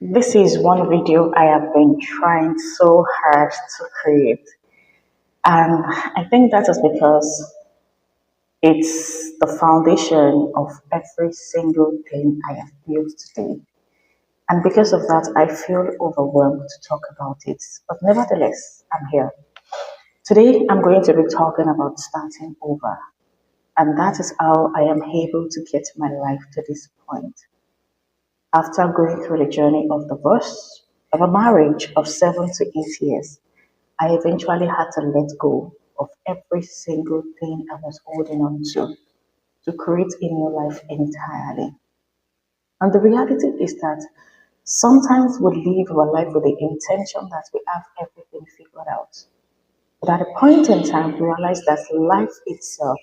This is one video I have been trying so hard to create, and I think that is because it's the foundation of every single thing I have built today. And because of that, I feel overwhelmed to talk about it. But nevertheless, I'm here. Today, I'm going to be talking about starting over, and that is how I am able to get my life to this point. After going through the journey of divorce, of a marriage of 7 to 8 years, I eventually had to let go of every single thing I was holding on to create a new life entirely. And the reality is that sometimes we live our life with the intention that we have everything figured out. But at a point in time, we realize that life itself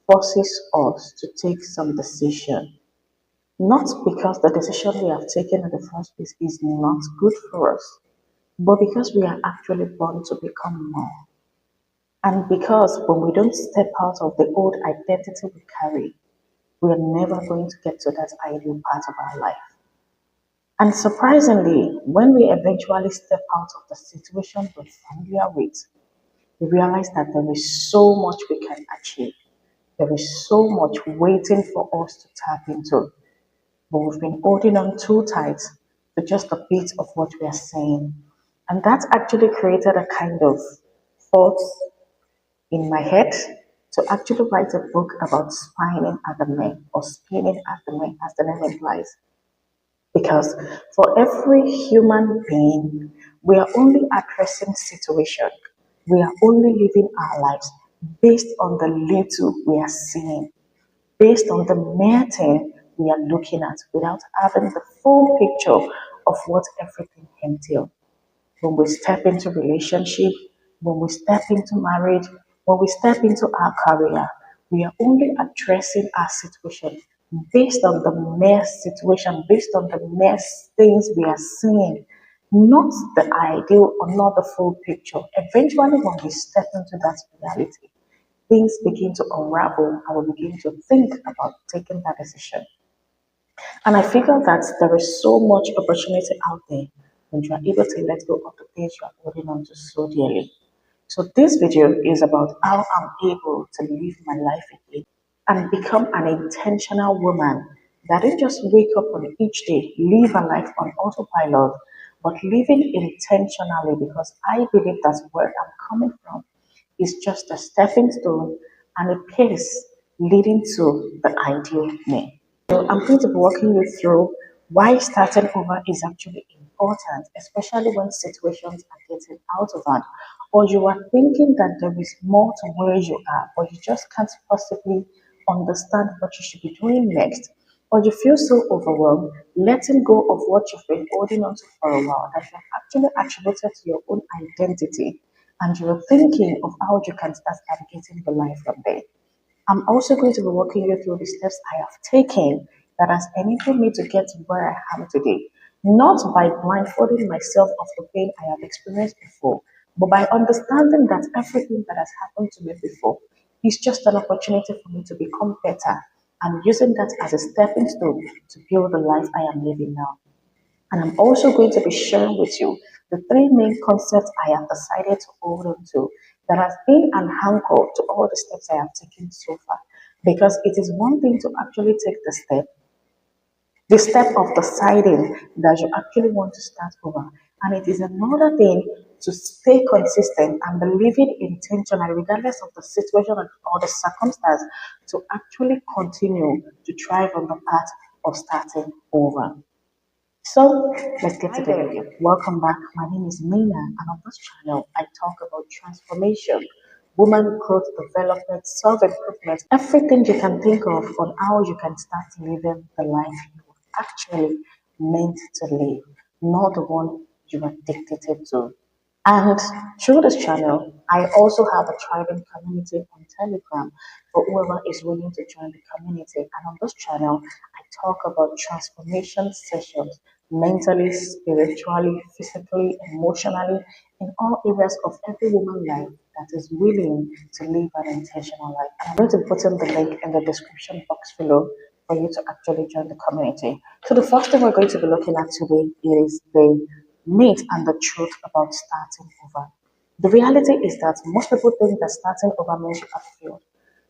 forces us to take some decision. Not because the decision we have taken in the first place is not good for us, but because we are actually born to become more. And because when we don't step out of the old identity we carry, we are never going to get to that ideal part of our life. And surprisingly, when we eventually step out of the situation we're familiar with, we realize that there is so much we can achieve. There is so much waiting for us to tap into. But we've been holding on too tight to just a bit of what we are saying. And that actually created a kind of thought in my head to actually write a book about spinning at the neck or spinning at the neck, as the name implies. Because for every human being, we are only addressing situation. We are only living our lives based on the little we are seeing, based on the mere thing we are looking at without having the full picture of what everything entails. When we step into relationship, when we step into marriage, when we step into our career, we are only addressing our situation based on the mere situation, based on the mere things we are seeing, not the ideal or not the full picture. Eventually, when we step into that reality, things begin to unravel and we begin to think about taking that decision. And I figure that there is so much opportunity out there when you are able to let go of the things you are holding on to so dearly. So this video is about how I'm able to live my life again and become an intentional woman that didn't just wake up on each day, live a life on autopilot, but living intentionally because I believe that's where I'm coming from. Is just a stepping stone and a pace leading to the ideal me. So I'm going to be walking you through why starting over is actually important, especially when situations are getting out of hand, or you are thinking that there is more to where you are, or you just can't possibly understand what you should be doing next, or you feel so overwhelmed, letting go of what you've been holding on to for a while that you've actually attributed to your own identity, and you're thinking of how you can start navigating your life from there. I'm also going to be walking you through the steps I have taken that has enabled me to get to where I am today. Not by blindfolding myself of the pain I have experienced before, but by understanding that everything that has happened to me before is just an opportunity for me to become better and using that as a stepping stone to build the life I am living now. And I'm also going to be sharing with you the three main concepts I have decided to hold on to that has been an anchor to all the steps I have taken so far. Because it is one thing to actually take the step of deciding that you actually want to start over. And it is another thing to stay consistent and believing intentionally, regardless of the situation or the circumstance, to actually continue to thrive on the path of starting over. So let's get to the video. Welcome back. My name is Meena, and on this channel, I talk about transformation, woman growth, development, self improvement, everything you can think of on how you can start living the life you were actually meant to live, not the one you are dictated to. And through this channel, I also have a thriving community on Telegram for whoever is willing to join the community. And on this channel, I talk about transformation sessions mentally, spiritually, physically, emotionally, in all areas of every woman life that is willing to live an intentional life. And I'm going to put in the link in the description box below for you to actually join the community. So the first thing we're going to be looking at today is the myth and the truth about starting over. The reality is that most people think that starting over means you have failed,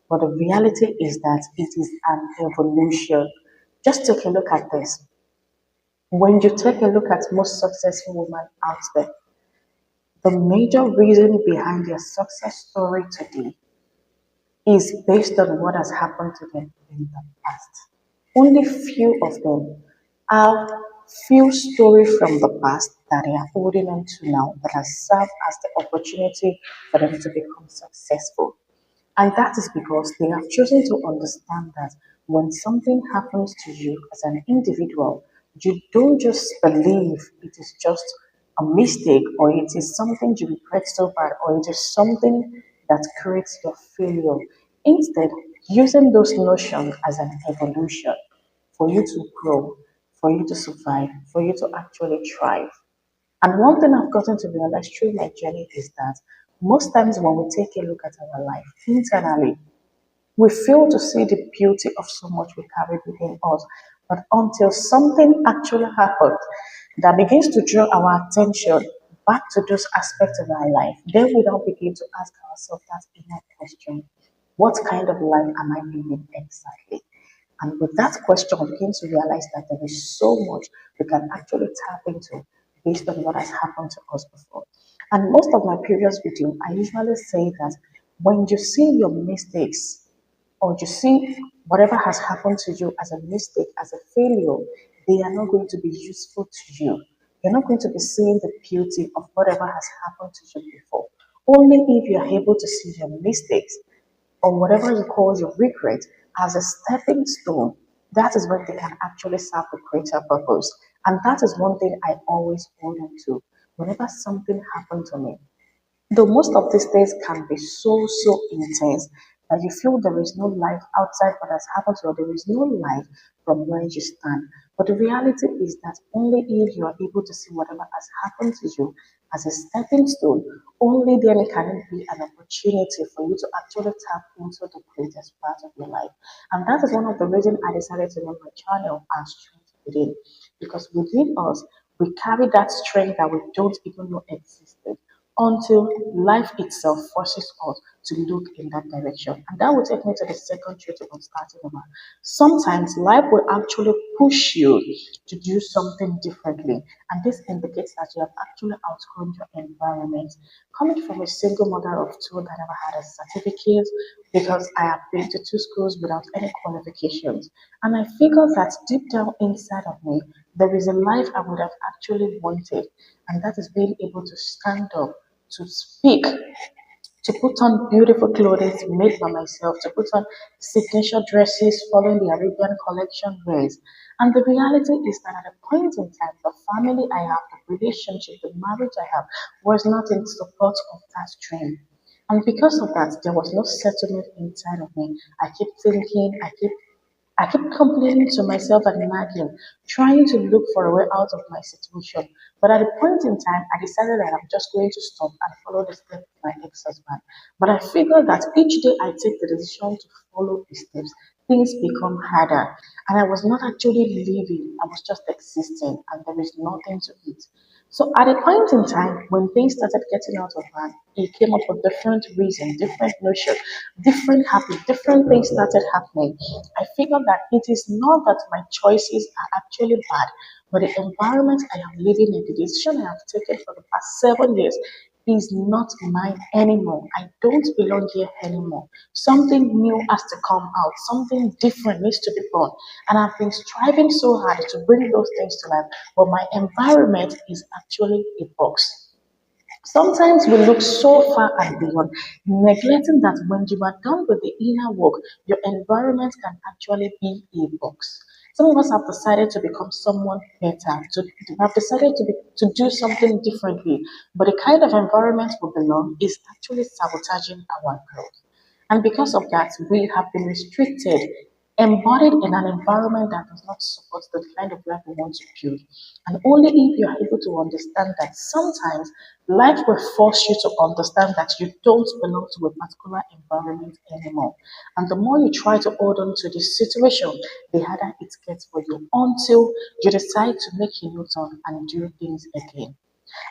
but the reality is that it is an evolution. Just take a look at this. When you take a look at most successful women out there, the major reason behind their success story today is based on what has happened to them in the past. Only few of them have few stories from the past that they are holding on to now that has served as the opportunity for them to become successful. And that is because they have chosen to understand that when something happens to you as an individual, you don't just believe it is just a mistake or it is something you regret so bad or it is something that creates your failure. Instead, using those notions as an evolution for you to grow, for you to survive, for you to actually thrive. And one thing I've gotten to realize through my journey is that most times when we take a look at our life internally, we fail to see the beauty of so much we carry within us. But until something actually happens that begins to draw our attention back to those aspects of our life, then we don't begin to ask ourselves that inner question: what kind of life am I living exactly? And with that question, we begin to realize that there is so much we can actually tap into based on what has happened to us before. And most of my previous video, I usually say that when you see your mistakes or you see whatever has happened to you as a mistake, as a failure, they are not going to be useful to you. You're not going to be seeing the beauty of whatever has happened to you before. Only if you're able to see your mistakes or whatever you call your regret as a stepping stone, that is when they can actually serve the greater purpose. And that is one thing I always hold on to. Whenever something happened to me, though most of these things can be so intense that you feel there is no life outside what has happened to you, there is no life from where you stand. But the reality is that only if you are able to see whatever has happened to you as a stepping stone, only then can it be an opportunity for you to actually tap into the greatest part of your life. And that is one of the reasons I decided to name my channel as Strength Within. Because within us, we carry that strength that we don't even know existed until life itself forces us to look in that direction. And that will take me to the second truth about starting over. Sometimes life will actually push you to do something differently. And this indicates that you have actually outgrown your environment. Coming from a single mother of two that never had a certificate because I have been to two schools without any qualifications. And I figured that deep down inside of me, there is a life I would have actually wanted, and that is being able to stand up, to speak, to put on beautiful clothing made by myself, to put on signature dresses following the Arabian collection ways. And the reality is that at a point in time, the family I have, the relationship, the marriage I have was not in support of that dream. And because of that, there was no settlement inside of me. I keep complaining to myself and nagging, trying to look for a way out of my situation. But at a point in time, I decided that I'm just going to stop and follow the steps of my ex-husband. But I figured that each day I take the decision to follow the steps, things become harder. And I was not actually living, I was just existing, and there is nothing to it. So at a point in time when things started getting out of hand, it came up with different reasons, different notions, different habits, different things started happening. I figured that it is not that my choices are actually bad, but the environment I am living in, the decision I have taken for the past 7 years is not mine anymore. I don't belong here anymore. Something new has to come out. Something different needs to be born. And I've been striving so hard to bring those things to life, but my environment is actually a box. Sometimes we look so far and beyond, neglecting that when you are done with the inner work, your environment can actually be a box. Some of us have decided to become someone better, to have decided to do something differently, but the kind of environment we belong is actually sabotaging our growth. And because of that, we have been restricted embodied in an environment that does not support the kind of life we want to build. And only if you are able to understand that sometimes life will force you to understand that you don't belong to a particular environment anymore. And the more you try to hold on to this situation, the harder it gets for you until you decide to make a U-turn and do things again.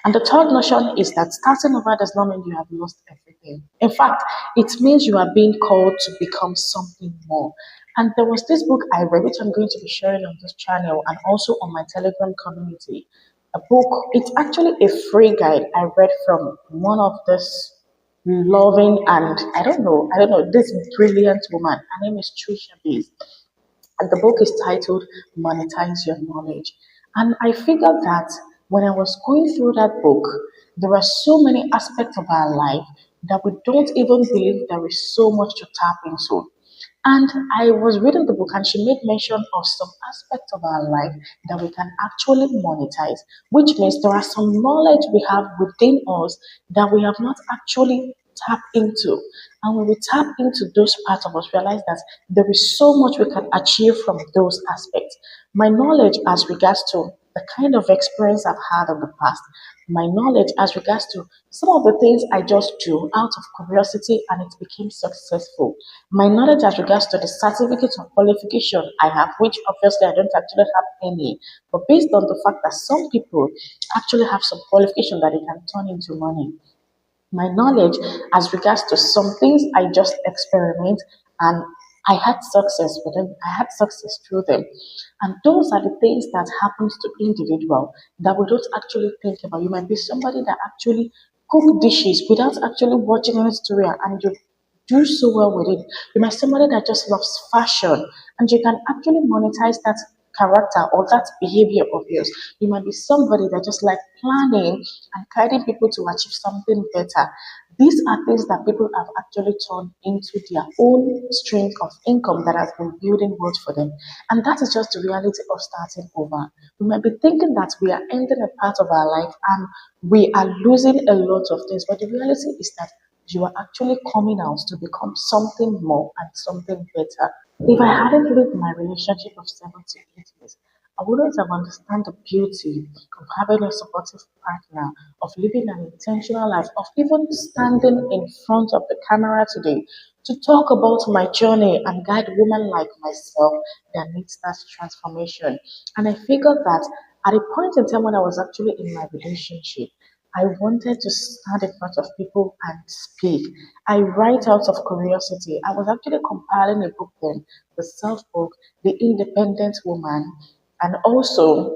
And the third notion is that starting over does not mean you have lost everything. In fact, it means you are being called to become something more. And there was this book I read, which I'm going to be sharing on this channel and also on my Telegram community. A book, it's actually a free guide I read from one of this loving and I don't know, this brilliant woman. Her name is Trisha Bees. And the book is titled Monetize Your Knowledge. And I figured that when I was going through that book, there are so many aspects of our life that we don't even believe there is so much to tap into. And I was reading the book, and she made mention of some aspects of our life that we can actually monetize, which means there are some knowledge we have within us that we have not actually tapped into. And when we tap into those parts of us, realize that there is so much we can achieve from those aspects. My knowledge as regards to the kind of experience I've had in the past, my knowledge as regards to some of the things I just do out of curiosity and it became successful. My knowledge as regards to the certificate of qualification I have, which obviously I don't actually have any, but based on the fact that some people actually have some qualification that they can turn into money, my knowledge as regards to some things I just experiment and I had success with them, I had success through them. And those are the things that happens to individual that we don't actually think about. You might be somebody that actually cook dishes without actually watching any tutorial and you do so well with it. You might be somebody that just loves fashion and you can actually monetize that character or that behavior of yours. You might be somebody that just like planning and guiding people to achieve something better. These are things that people have actually turned into their own stream of income that has been building wealth for them. And that is just the reality of starting over. We might be thinking that we are ending a part of our life and we are losing a lot of things, but the reality is that you are actually coming out to become something more and something better. If I hadn't lived my relationship of 7 to 8 years, I wouldn't have understood the beauty of having a supportive partner, of living an intentional life, of even standing in front of the camera today to talk about my journey and guide women like myself that needs that transformation. And I figured that at a point in time when I was actually in my relationship, I wanted to stand in front of people and speak. I write out of curiosity. I was actually compiling a book then, the self book, The Independent Woman, and also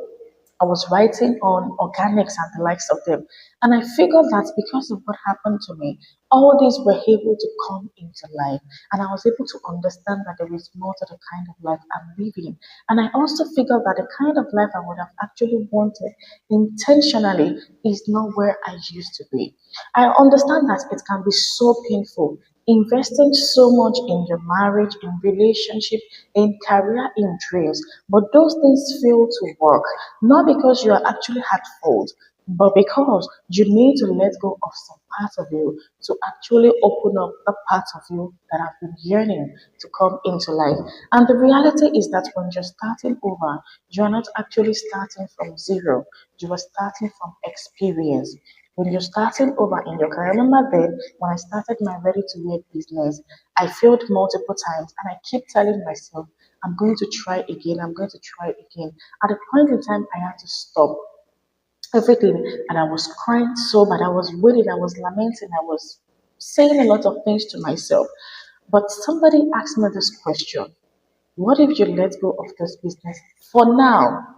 I was writing on organics and the likes of them. And I figured that because of what happened to me, all these were able to come into life. And I was able to understand that there is more to the kind of life I'm living. And I also figured that the kind of life I would have actually wanted intentionally is not where I used to be. I understand that it can be so painful investing so much in your marriage, in relationship, in career, in dreams, but those things fail to work, not because you are actually at fault, but because you need to let go of some parts of you to actually open up the parts of you that have been yearning to come into life. And the reality is that when you're starting over, you are not actually starting from zero, you are starting from experience. When you're starting over in your career, I remember then when I started my ready to wear business, I failed multiple times and I keep telling myself, I'm going to try again, I'm going to try again. At a point in time, I had to stop everything and I was crying so bad. I was wailing, I was lamenting, I was saying a lot of things to myself. But somebody asked me this question: what if you let go of this business for now?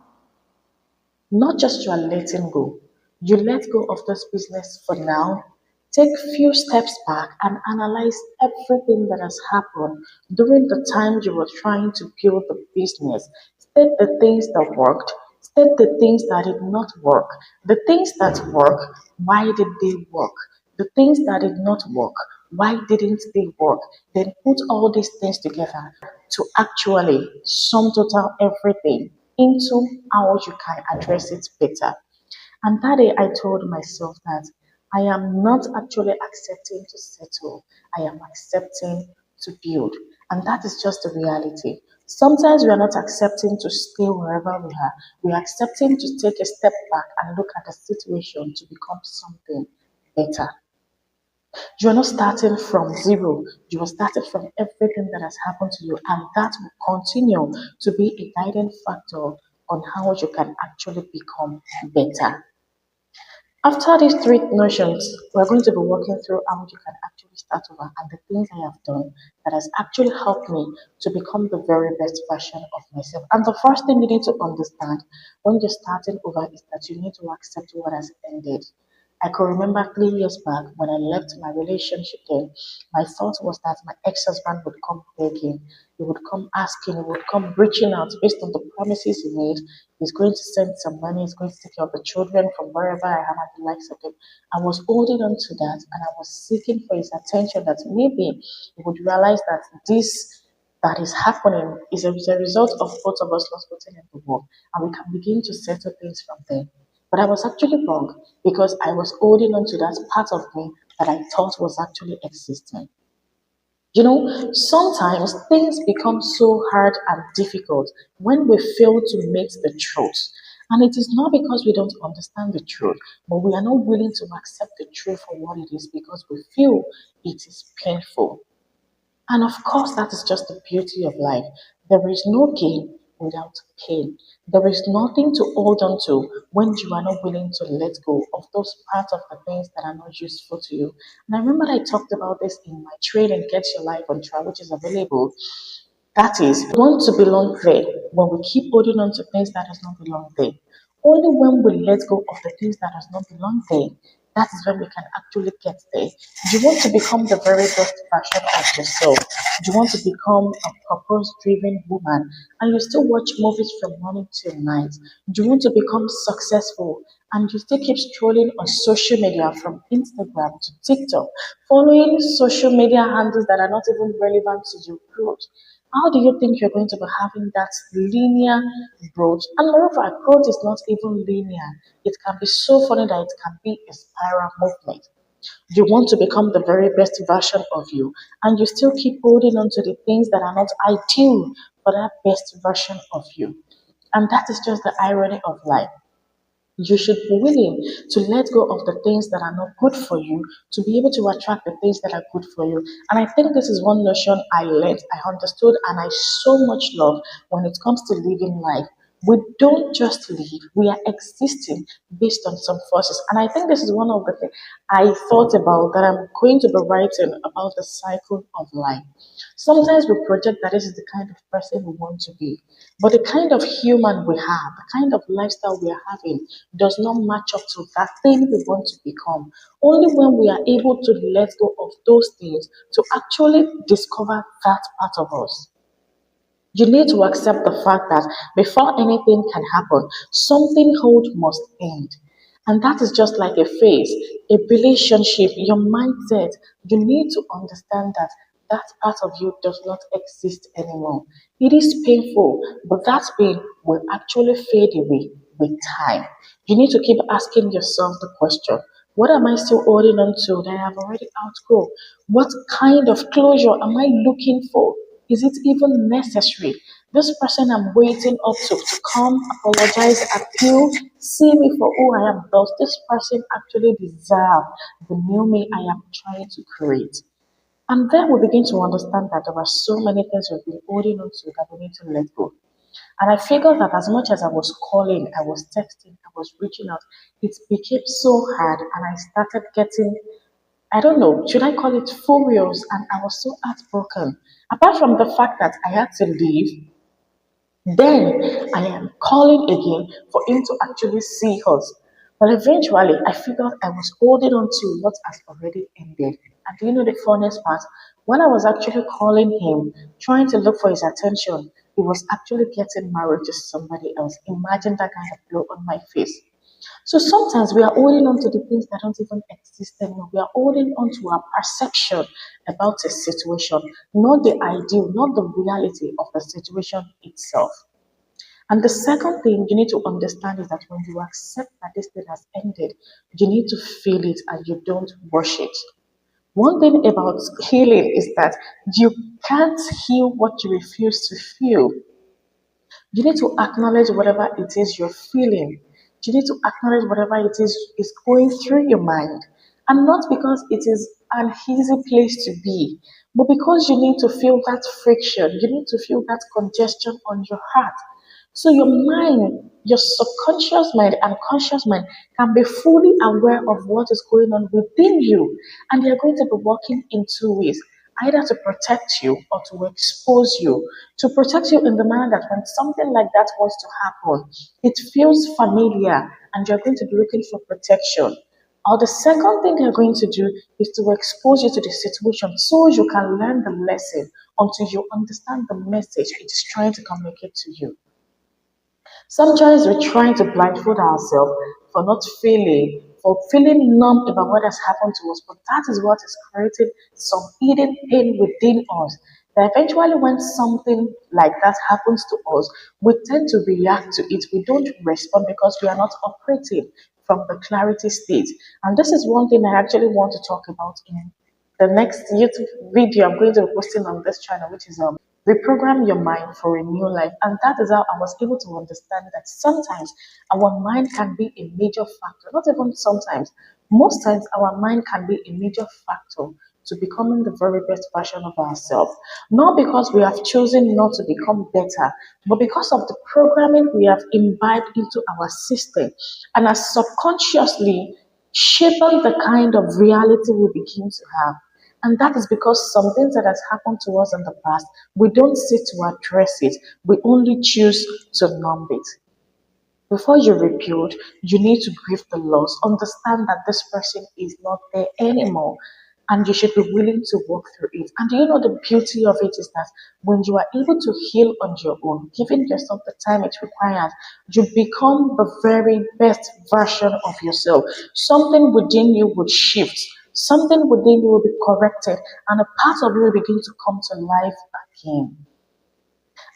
Not just you are letting go. You let go of this business for now. Take few steps back and analyze everything that has happened during the time you were trying to build the business. State the things that worked. State the things that did not work. The things that work, why did they work? The things that did not work, why didn't they work? Then put all these things together to actually sum total everything into how you can address it better. And that day I told myself that I am not actually accepting to settle, I am accepting to build. And that is just the reality. Sometimes we are not accepting to stay wherever we are. We are accepting to take a step back and look at the situation to become something better. You are not starting from zero. You are starting from everything that has happened to you, and that will continue to be a guiding factor on how you can actually become better. After these three notions, we're going to be working through how you can actually start over and the things I have done that has actually helped me to become the very best version of myself. And the first thing you need to understand when you're starting over is that you need to accept what has ended. I could remember 3 years back when I left my relationship then, my thought was that my ex-husband would come begging, he would come asking, he would come reaching out based on the promises he made. He's going to send some money, he's going to take care of the children from wherever I am and the likes of them. I was holding on to that and I was seeking for his attention that maybe he would realize that this that is happening is a result of both of us not putting in the work and we can begin to settle things from there. But I was actually wrong because I was holding on to that part of me that I thought was actually existing. Sometimes things become so hard and difficult when we fail to meet the truth. And it is not because we don't understand the truth, but we are not willing to accept the truth for what it is because we feel it is painful. And of course, that is just the beauty of life. There is no gain without pain. There is nothing to hold on to when you are not willing to let go of those parts of the things that are not useful to you. And I remember I talked about this in my training, Get Your Life on Trial, which is available. That is, we want to belong there when we keep holding on to things that does not belong there. Only when we let go of the things that does not belong there, that is when we can actually get there. You want to become the very best version of yourself. You want to become a purpose-driven woman, and you still watch movies from morning till night. You want to become successful, and you still keep scrolling on social media from Instagram to TikTok, following social media handles that are not even relevant to your growth. How do you think you're going to be having that linear growth? And moreover, growth is not even linear. It can be so funny that it can be a spiral movement. You want to become the very best version of you, and you still keep holding on to the things that are not ideal for that best version of you. And that is just the irony of life. You should be willing to let go of the things that are not good for you to be able to attract the things that are good for you. And I think this is one notion I learned, I understood, and I so much love when it comes to living life. We don't just live, we are existing based on some forces. And I think this is one of the things I thought about that I'm going to be writing about the cycle of life. Sometimes we project that this is the kind of person we want to be, but the kind of human we have, the kind of lifestyle we are having, does not match up to that thing we want to become. Only when we are able to let go of those things to actually discover that part of us. You need to accept the fact that before anything can happen, something old must end. And that is just like a phase, a relationship, your mindset. You need to understand that that part of you does not exist anymore. It is painful, but that pain will actually fade away with time. You need to keep asking yourself the question, what am I still holding on to that I have already outgrown? What kind of closure am I looking for? Is it even necessary? This person I'm waiting up to come, apologize, appeal, see me for who I am. Does this person actually deserve the new me I am trying to create? And then we begin to understand that there are so many things we've been holding on to that we need to let go. And I figured that as much as I was calling, I was texting, I was reaching out, it became so hard and I started getting, I don't know, should I call it furious? And I was so heartbroken. Apart from the fact that I had to leave, then I am calling again for him to actually see us. But eventually, I figured I was holding on to what has already ended. And do you know the funniest part? When I was actually calling him, trying to look for his attention, he was actually getting married to somebody else. Imagine that kind of blow on my face. So sometimes we are holding on to the things that don't even exist anymore. We are holding on to our perception about a situation, not the ideal, not the reality of the situation itself. And the second thing you need to understand is that when you accept that this thing has ended, you need to feel it and you don't rush it. One thing about healing is that you can't heal what you refuse to feel. You need to acknowledge whatever it is you're feeling. You need to acknowledge whatever it is going through your mind. And not because it is an easy place to be, but because you need to feel that friction, you need to feel that congestion on your heart. So your mind, your subconscious mind and conscious mind can be fully aware of what is going on within you. And they are going to be working in two ways, either to protect you or to expose you. To protect you in the manner that when something like that wants to happen, it feels familiar and you're going to be looking for protection. Or the second thing they're going to do is to expose you to the situation so you can learn the lesson until you understand the message it is trying to communicate to you. Sometimes we're trying to blindfold ourselves for not feeling, for feeling numb about what has happened to us, but that is what is creating some hidden pain within us. That eventually, when something like that happens to us, we tend to react to it. We don't respond because we are not operating from the clarity state. And this is one thing I actually want to talk about in the next YouTube video I'm going to be posting on this channel, which is reprogram your mind for a new life. And that is how I was able to understand that sometimes our mind can be a major factor, not even sometimes, most times our mind can be a major factor to becoming the very best version of ourselves. Not because we have chosen not to become better, but because of the programming we have imbibed into our system and are subconsciously shaping the kind of reality we begin to have. And that is because some things that has happened to us in the past, we don't sit to address it. We only choose to numb it. Before you rebuild, you need to grieve the loss. Understand that this person is not there anymore. And you should be willing to walk through it. And do you know the beauty of it is that when you are able to heal on your own, giving yourself the time it requires, you become the very best version of yourself. Something within you would shift, something within you will be corrected, and a part of you will begin to come to life again.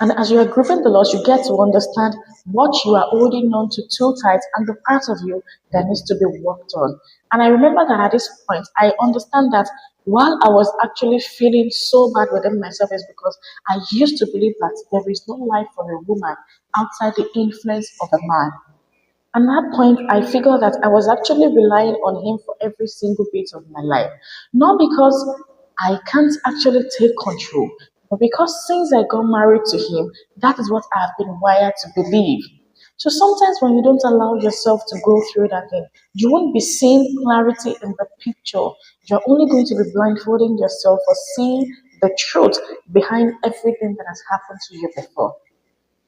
And as you are grieving the loss, you get to understand what you are holding on to too tight and the part of you that needs to be worked on. And I remember that at this point, I understand that while I was actually feeling so bad within myself is because I used to believe that there is no life for a woman outside the influence of a man. At that point, I figured that I was actually relying on him for every single bit of my life. Not because I can't actually take control, but because since I got married to him, that is what I have been wired to believe. So sometimes when you don't allow yourself to go through that thing, you won't be seeing clarity in the picture. You're only going to be blindfolding yourself for seeing the truth behind everything that has happened to you before.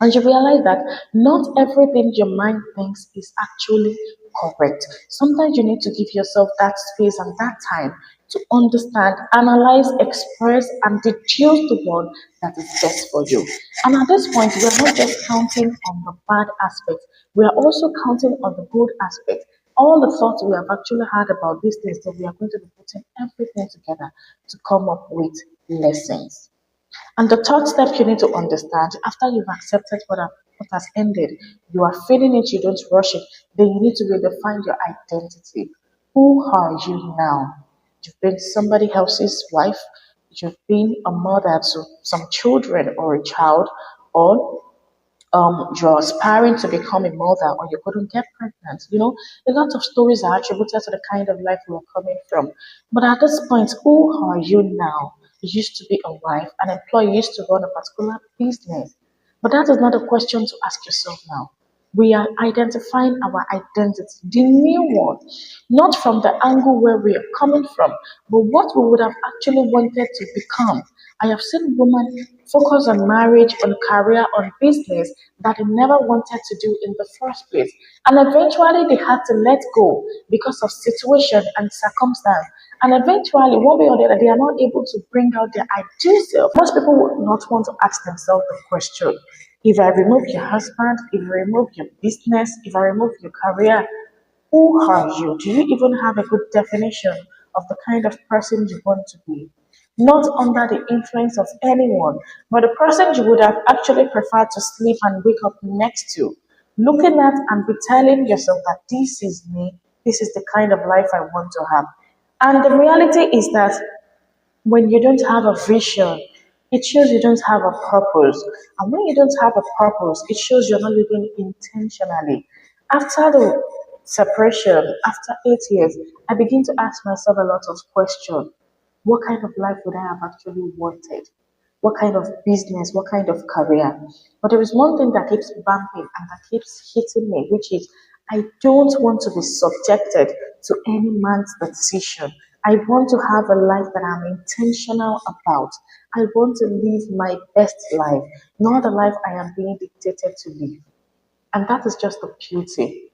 And you realize that not everything your mind thinks is actually correct. Sometimes you need to give yourself that space and that time to understand, analyze, express, and deduce the one that is best for you. And at this point, we are not just counting on the bad aspects, we are also counting on the good aspects. All the thoughts we have actually had about these things, that we are going to be putting everything together to come up with lessons. And the third step you need to understand after you've accepted what has ended, you are feeling it, you don't rush it, then you need to redefine your identity. Who are you now? You've been somebody else's wife, you've been a mother to some children or a child, or you're aspiring to become a mother or you couldn't get pregnant. You know, a lot of stories are attributed to the kind of life we are coming from. But at this point, who are you now? You used to be a wife, an employee used to run a particular business. But that is not a question to ask yourself now. We are identifying our identity, the new one, not from the angle where we are coming from, but what we would have actually wanted to become. I have seen women focus on marriage, on career, on business that they never wanted to do in the first place. And eventually they had to let go because of situation and circumstance. And eventually, one way or the other, they are not able to bring out their ideal self. Most people would not want to ask themselves the question, if I remove your husband, if I remove your business, if I remove your career, who are you? Do you even have a good definition of the kind of person you want to be? Not under the influence of anyone, but the person you would have actually preferred to sleep and wake up next to. Looking at and be telling yourself that this is me, this is the kind of life I want to have. And the reality is that when you don't have a vision, it shows you don't have a purpose. And when you don't have a purpose, it shows you're not living intentionally. After the separation, after 8 years, I begin to ask myself a lot of questions. What kind of life would I have actually wanted? What kind of business, what kind of career? But there is one thing that keeps bumping and that keeps hitting me, which is I don't want to be subjected to any man's decision. I want to have a life that I'm intentional about. I want to live my best life, not the life I am being dictated to live. And that is just the beauty.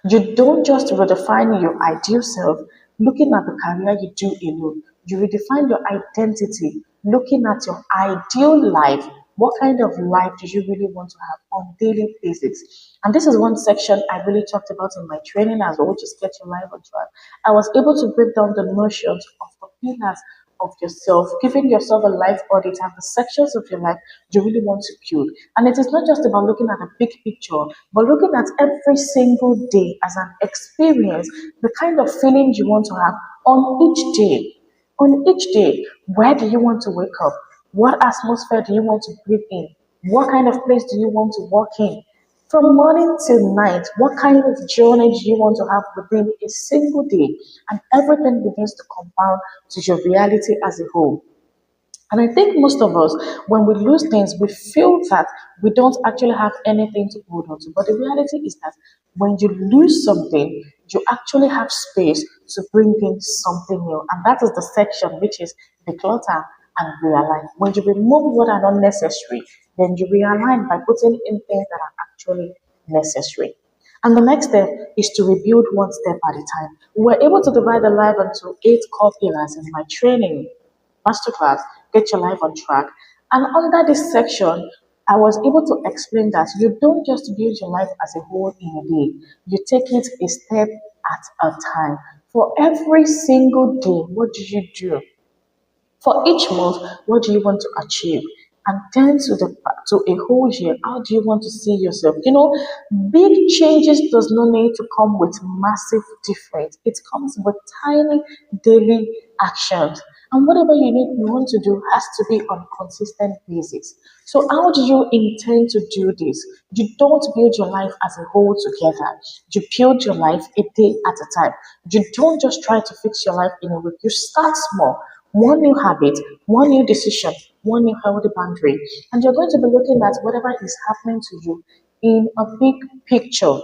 You don't just redefine your ideal self looking at the career you do alone. You redefine your identity looking at your ideal life. What kind of life do you really want to have on daily basis? And this is one section I really talked about in my training as well, which is get your life on track. I was able to break down the notions of the pillars of yourself, giving yourself a life audit and the sections of your life you really want to build. And it is not just about looking at a big picture, but looking at every single day as an experience, the kind of feelings you want to have on each day. On each day, where do you want to wake up? What atmosphere do you want to breathe in? What kind of place do you want to walk in? From morning till night, what kind of journey do you want to have within a single day? And everything begins to compound to your reality as a whole. And I think most of us, when we lose things, we feel that we don't actually have anything to hold on to. But the reality is that when you lose something, you actually have space to bring in something new. And that is the section which is declutter and realign. When you remove what are not necessary, then you realign by putting in things that are actually necessary. And the next step is to rebuild one step at a time. We were able to divide the life into 8 core pillars in my training masterclass, Get Your Life on Track. And under this section, I was able to explain that you don't just build your life as a whole in a day, you take it a step at a time. For every single day, what do you do? For each month, what do you want to achieve? And then to a whole year, how do you want to see yourself? Big changes does not need to come with massive difference. It comes with tiny daily actions. And whatever you want to do has to be on consistent basis. So how do you intend to do this? You don't build your life as a whole together. You build your life a day at a time. You don't just try to fix your life in a week. You start small. One new habit, one new decision, one new healthy boundary. And you're going to be looking at whatever is happening to you in a big picture.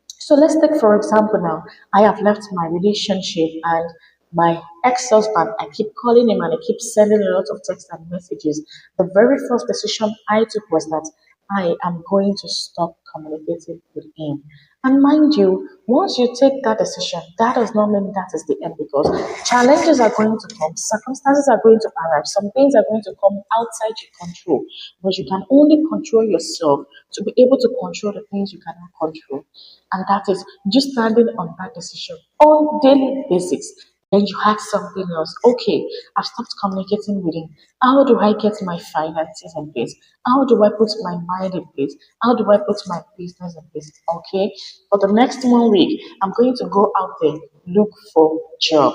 So let's take, for example, now, I have left my relationship and my ex husband, I keep calling him and I keep sending a lot of texts and messages. The very first decision I took was that I am going to stop communicating with him. And mind you, once you take that decision, that does not mean that is the end because challenges are going to come, circumstances are going to arrive, some things are going to come outside your control. But you can only control yourself to be able to control the things you cannot control. And that is just standing on that decision on daily basis. Then you had something else. Okay, I've stopped communicating with him. How do I get my finances in place? How do I put my mind in place? How do I put my business in place? Okay, for the next 1 week, I'm going to go out there, look for job.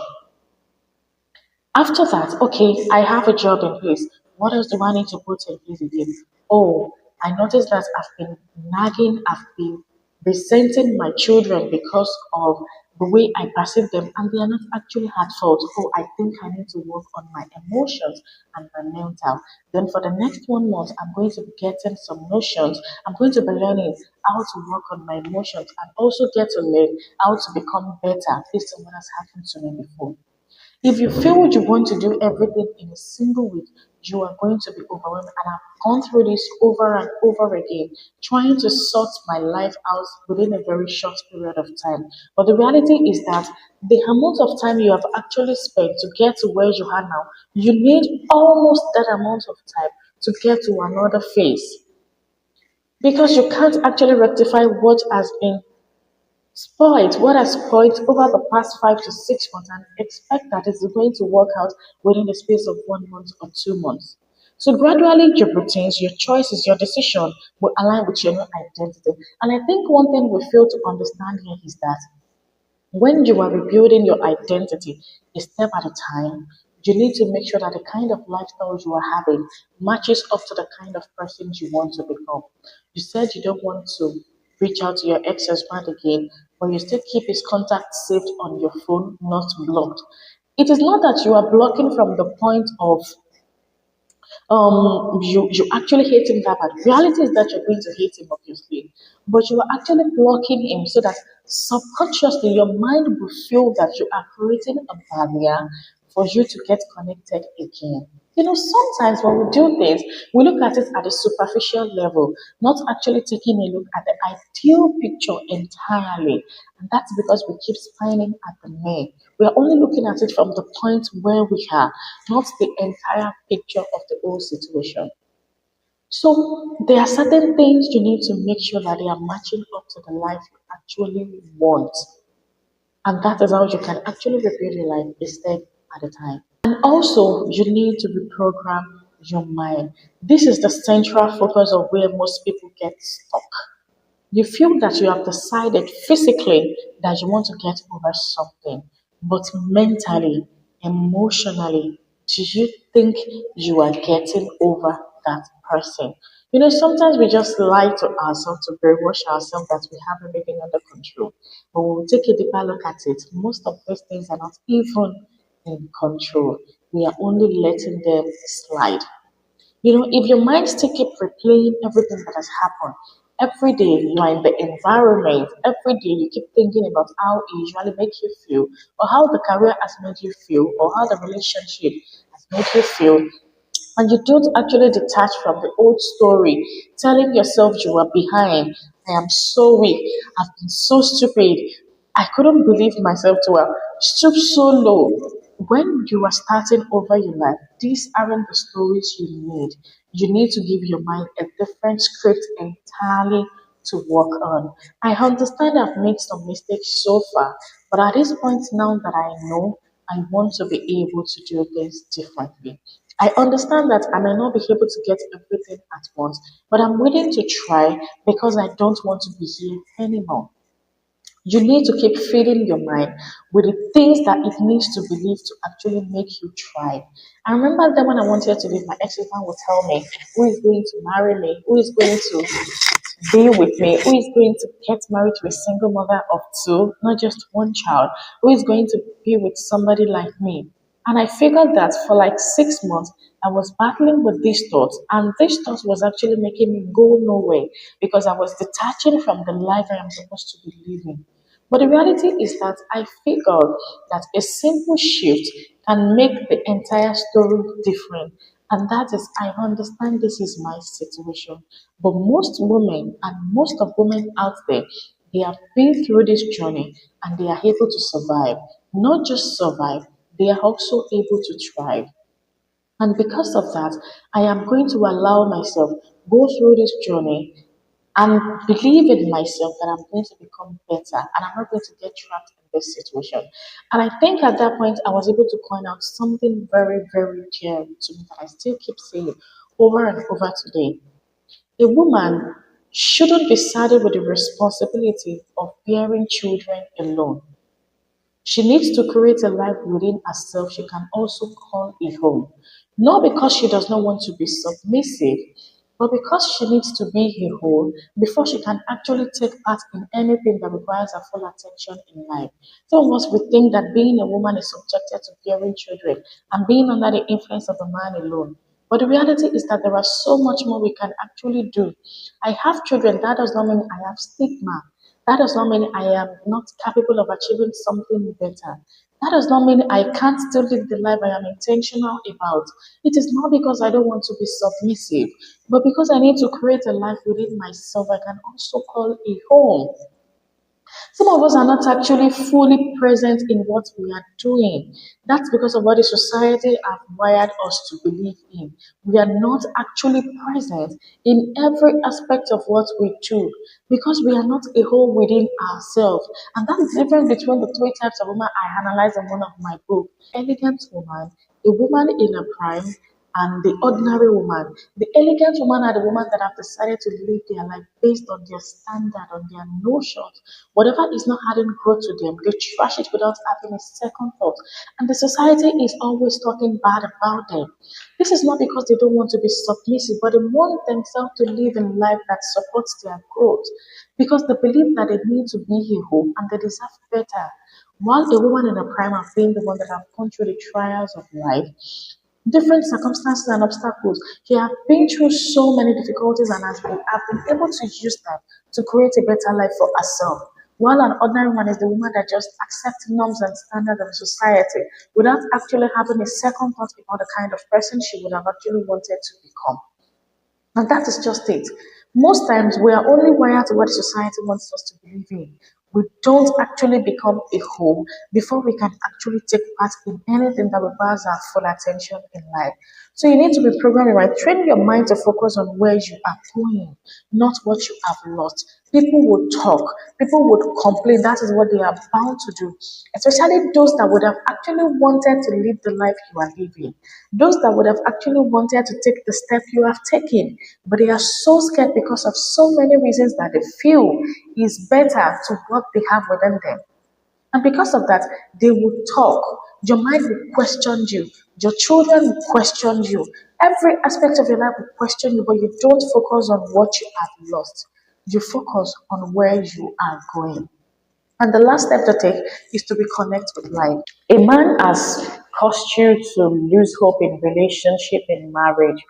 After that, okay, I have a job in place. What else do I need to put in place again? Oh, I noticed that I've been nagging, I've been resenting my children because of the way I perceive them, and they are not actually at fault. Oh, I think I need to work on my emotions and my mental. Then for the next 1 month, I'm going to be getting some notions. I'm going to be learning how to work on my emotions and also get to learn how to become better based on what has happened to me before. If you feel you want to do everything in a single week, you are going to be overwhelmed. And I've gone through this over and over again, trying to sort my life out within a very short period of time. But the reality is that the amount of time you have actually spent to get to where you are now, you need almost that amount of time to get to another phase. Because you can't actually rectify what has been spoiled what has spoiled over the past 5 to 6 months and expect that it's going to work out within the space of 1 month or 2 months. So gradually your routines, your choices, your decision will align with your new identity. And I think one thing we fail to understand here is that When you are rebuilding your identity a step at a time, you need to make sure that the kind of lifestyle you are having matches up to the kind of person you want to become. You said you don't want to reach out to your ex-husband again, but you still keep his contact saved on your phone, not blocked. It is not that you are blocking from the point of you actually hate him that bad. Reality is that you're going to hate him, obviously, but you are actually blocking him so that subconsciously your mind will feel that you are creating a barrier for you to get connected again. You know, sometimes when we do things, we look at it at a superficial level, not actually taking a look at the ideal picture entirely. And that's because we keep smiling at the man. We are only looking at it from the point where we are, not the entire picture of the whole situation. So there are certain things you need to make sure that they are matching up to the life you actually want. And that is how you can actually rebuild your life a step at a time. And also, you need to reprogram your mind. This is the central focus of where most people get stuck. You feel that you have decided physically that you want to get over something, but mentally, emotionally, do you think you are getting over that person? You know, sometimes we just lie to ourselves to brainwash ourselves that we have everything under control. But when we take a deeper look at it, most of those things are not even in control. We are only letting them slide. You know, if your mind still keep replaying everything that has happened, every day you are in the environment, every day you keep thinking about how it usually makes you feel, or how the career has made you feel, or how the relationship has made you feel, and you don't actually detach from the old story, telling yourself you are behind. I am so weak. I've been so stupid. I couldn't believe myself to have stooped so low. When you are starting over your life, these aren't the stories you need. You need to give your mind a different script entirely to work on. I understand I've made some mistakes so far, but at this point now that I know, I want to be able to do things differently. I understand that I may not be able to get everything at once, but I'm willing to try because I don't want to be here anymore. You need to keep feeding your mind with the things that it needs to believe to actually make you try. I remember that when I wanted to leave, my ex-husband would tell me who is going to marry me, who is going to be with me, who is going to get married to a single mother of two, not just one child, who is going to be with somebody like me. And I figured that for like 6 months, I was battling with these thoughts, and these thoughts was actually making me go nowhere because I was detaching from the life I am supposed to be living. But the reality is that I figured that a simple shift can make the entire story different. And that is, I understand this is my situation. But most women and most of women out there, they have been through this journey and they are able to survive. Not just survive, they are also able to thrive. And because of that, I am going to allow myself go through this journey and believe in myself that I'm going to become better and I'm not going to get trapped in this situation. And I think at that point, I was able to point out something very, very clear to me that I still keep saying over and over today. A woman shouldn't be saddled with the responsibility of bearing children alone. She needs to create a life within herself she can also call a home. Not because she does not want to be submissive, but because she needs to be a whole before she can actually take part in anything that requires her full attention in life. Some of us would think that being a woman is subjected to bearing children and being under the influence of a man alone. But the reality is that there are so much more we can actually do. I have children, that does not mean I have stigma. That does not mean I am not capable of achieving something better. That does not mean I can't still live the life I am intentional about. It is not because I don't want to be submissive, but because I need to create a life within myself I can also call a home. Some of us are not actually fully present in what we are doing. That's because of what the society have wired us to believe in. We are not actually present in every aspect of what we do because we are not a whole within ourselves. And that is the difference between the three types of women I analyze in one of my books. Elegant woman, a woman in a prime, and the ordinary woman. The elegant woman are the women that have decided to live their life based on their standard, on their notions. Whatever is not adding growth to them, they trash it without having a second thought. And the society is always talking bad about them. This is not because they don't want to be submissive, but they want themselves to live in life that supports their growth. Because they believe that they need to be a home and they deserve better. While a woman in her prime have been the one that have gone through the trials of life, different circumstances and obstacles. She has been through so many difficulties and have been able to use that to create a better life for herself. While an ordinary woman is the woman that just accepts norms and standards of society without actually having a second thought about the kind of person she would have actually wanted to become. And that is just it. Most times we are only wired to what society wants us to believe in. We don't actually become a whole before we can actually take part in anything that requires our full attention in life. So you need to be programming, right? Train your mind to focus on where you are going, not what you have lost. People would talk, people would complain. That is what they are bound to do, especially those that would have actually wanted to live the life you are living, those that would have actually wanted to take the step you have taken, but they are so scared because of so many reasons that they feel is better to what they have within them. And because of that, they will talk. Your mind will question you. Your children will question you. Every aspect of your life will question you, but you don't focus on what you have lost. You focus on where you are going. And the last step to take is to reconnect with life. A man has caused you to lose hope in relationship, in marriage.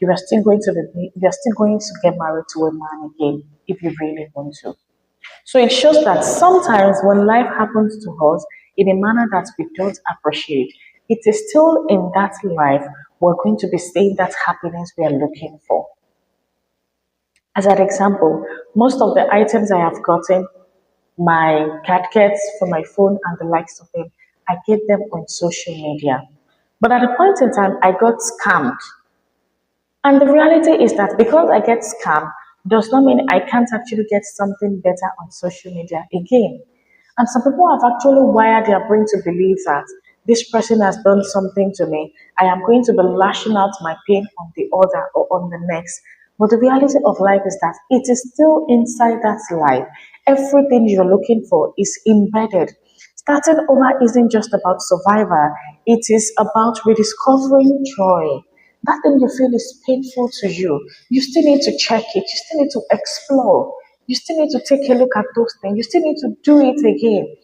You are still going to get married to a man again if you really want to. So it shows that sometimes when life happens to us in a manner that we don't appreciate, it is still in that life we're going to be seeing that happiness we are looking for. As an example, most of the items I have gotten, my gadgets for my phone and the likes of them, I get them on social media. But at a point in time, I got scammed. And the reality is that because I get scammed does not mean I can't actually get something better on social media again. And some people have actually wired their brain to believe that this person has done something to me. I am going to be lashing out my pain on the other or on the next. But the reality of life is that it is still inside that life. Everything you're looking for is embedded. Starting over isn't just about survival, it is about rediscovering joy. That thing you feel is painful to you. You still need to check it, you still need to explore, you still need to take a look at those things, you still need to do it again.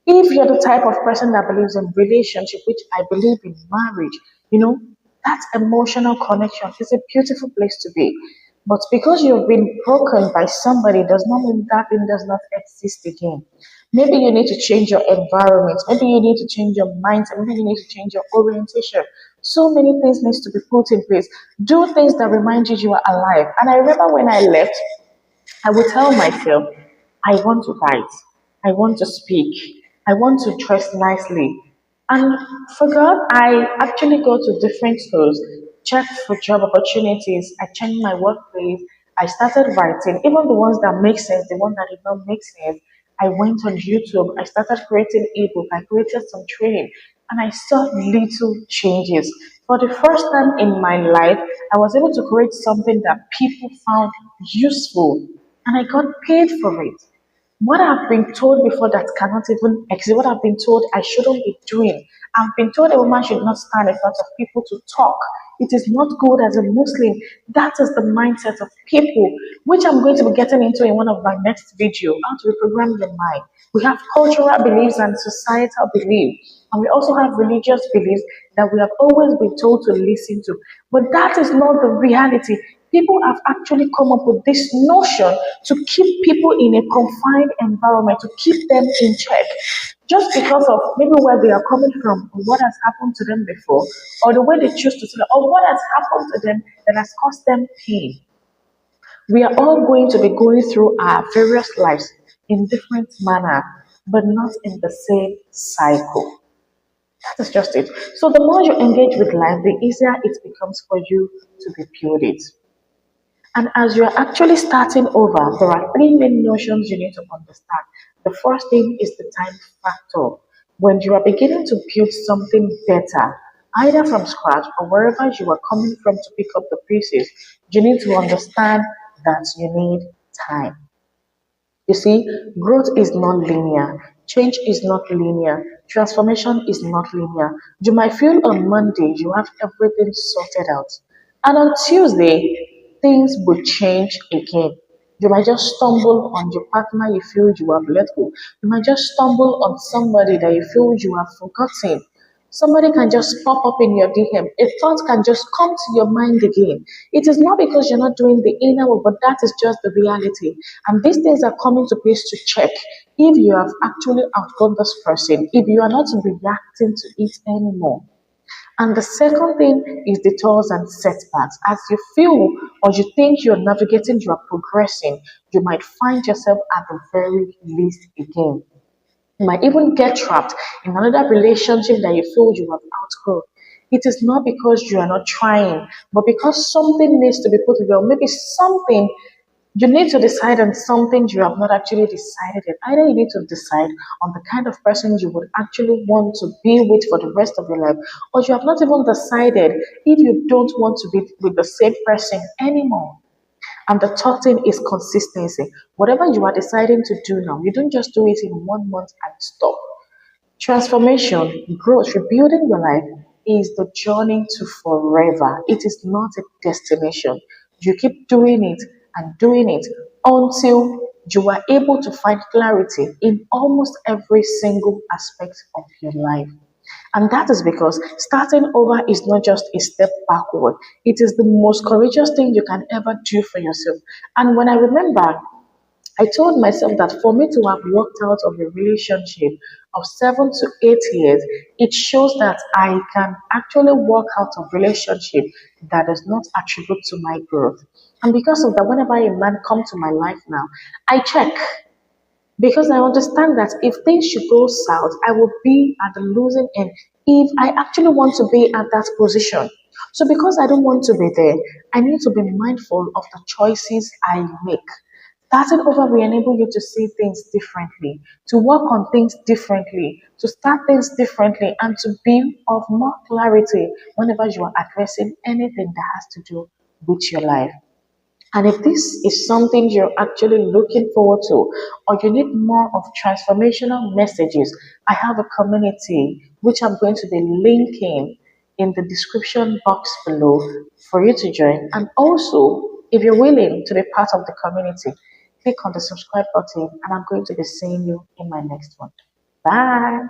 If you're the type of person that believes in relationship, which I believe in marriage, you know, that emotional connection is a beautiful place to be. But because you've been broken by somebody does not mean that thing does not exist again. Maybe you need to change your environment. Maybe you need to change your mindset. Maybe you need to change your orientation. So many things needs to be put in place. Do things that remind you are alive. And I remember when I left, I would tell myself, I want to write, I want to speak, I want to dress nicely. And for God, I actually go to different schools, check for job opportunities, I changed my workplace, I started writing, even the ones that make sense, the ones that did not make sense. I went on YouTube, I started creating ebook, I created some training, and I saw little changes. For the first time in my life, I was able to create something that people found useful and I got paid for it. What I've been told before that cannot even exist, what I've been told I shouldn't be doing. I've been told a woman should not stand in front of people to talk. It is not good as a Muslim. That is the mindset of people, which I'm going to be getting into in one of my next video, how to reprogram your mind. We have cultural beliefs and societal beliefs, and we also have religious beliefs that we have always been told to listen to. But that is not the reality. People have actually come up with this notion to keep people in a confined environment, to keep them in check, just because of maybe where they are coming from, or what has happened to them before, or the way they choose to see it, or what has happened to them that has caused them pain. We are all going to be going through our various lives in different manner, but not in the same cycle. That is just it. So the more you engage with life, the easier it becomes for you to rebuild it. And as you're actually starting over, there are three main notions you need to understand. The first thing is the time factor. When you are beginning to build something better, either from scratch or wherever you are coming from to pick up the pieces, you need to understand that you need time. You see, growth is not linear, change is not linear, transformation is not linear. You might feel on Monday you have everything sorted out, and on Tuesday, things will change again. You might just stumble on your partner you feel you have let go. You might just stumble on somebody that you feel you have forgotten. Somebody can just pop up in your DM. A thought can just come to your mind again. It is not because you're not doing the inner work, but that is just the reality. And these things are coming to place to check if you have actually outgrown this person, if you are not reacting to it anymore. And the second thing is detours and setbacks. As you feel or you think you're navigating, you're progressing, you might find yourself at the very least again. You might even get trapped in another relationship that you feel you have outgrown. It is not because you are not trying, but because something needs to be put together. Maybe something you need to decide on something you have not actually decided it. Either you need to decide on the kind of person you would actually want to be with for the rest of your life, or you have not even decided if you don't want to be with the same person anymore. And the third thing is consistency. Whatever you are deciding to do now, you don't just do it in 1 month and stop. Transformation, growth, rebuilding your life is the journey to forever. It is not a destination. You keep doing it and doing it until you are able to find clarity in almost every single aspect of your life. And that is because starting over is not just a step backward, it is the most courageous thing you can ever do for yourself. And when I remember, I told myself that for me to have walked out of a relationship of 7 to 8 years, it shows that I can actually walk out of relationship that does not attribute to my growth. And because of that, whenever a man comes to my life now, I check because I understand that if things should go south, I will be at the losing end if I actually want to be at that position. So, because I don't want to be there, I need to be mindful of the choices I make. Starting over will enable you to see things differently, to work on things differently, to start things differently, and to be of more clarity whenever you are addressing anything that has to do with your life. And if this is something you're actually looking forward to, or you need more of transformational messages, I have a community which I'm going to be linking in the description box below for you to join. And also, if you're willing to be part of the community, click on the subscribe button, and I'm going to be seeing you in my next one. Bye.